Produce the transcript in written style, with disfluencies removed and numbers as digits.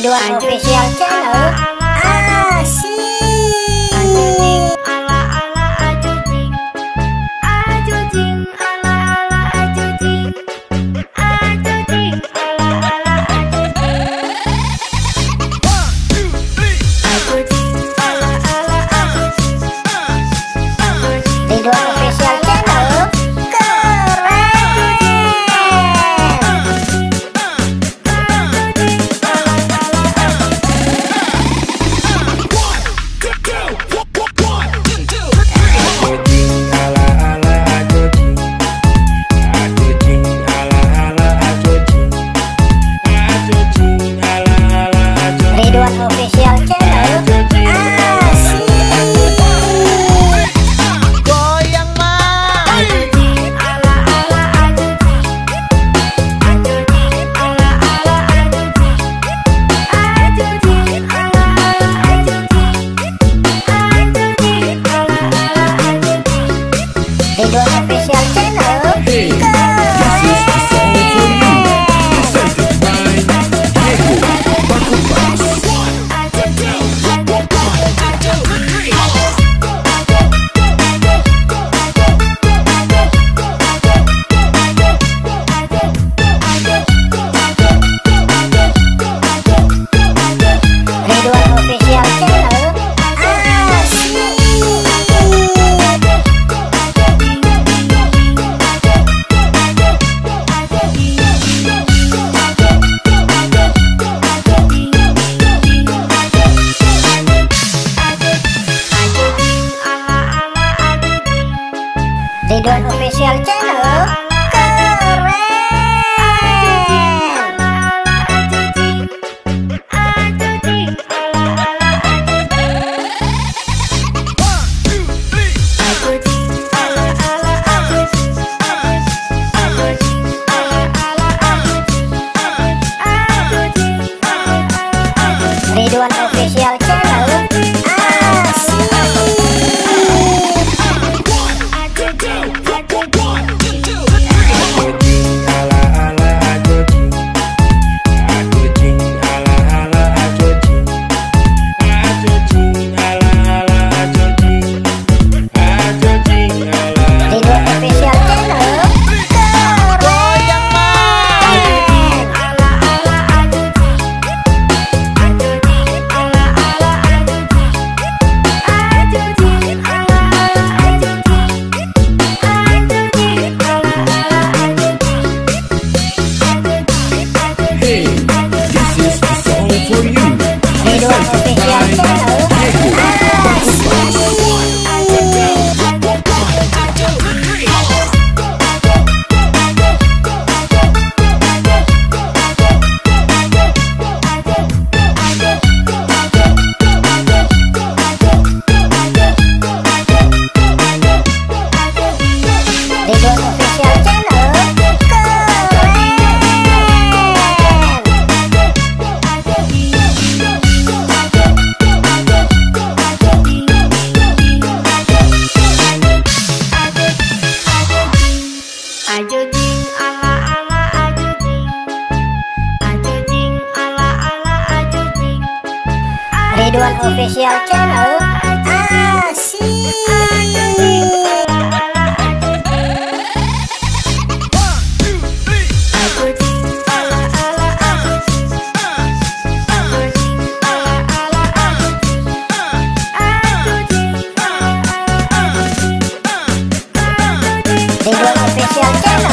Ridwan Official Channel. Asik. Ridwan Official Channel. Ridwan Official Channel. Asik. Goyang mah. Ridwan Official Channel. Hey, this is the song for you. Presented by Diego Bakubas. Ridwan Official Channel. Ridwan Official Channel. Keren. Ridwan Official Channel. Asik. Ridwan Official Channel. Goyang Hey, this is the song for you. Ridwan Official Channel. Diego Ridwan Official Channel. Ridwan Official Channel. Asik. Ridwan Official Channel.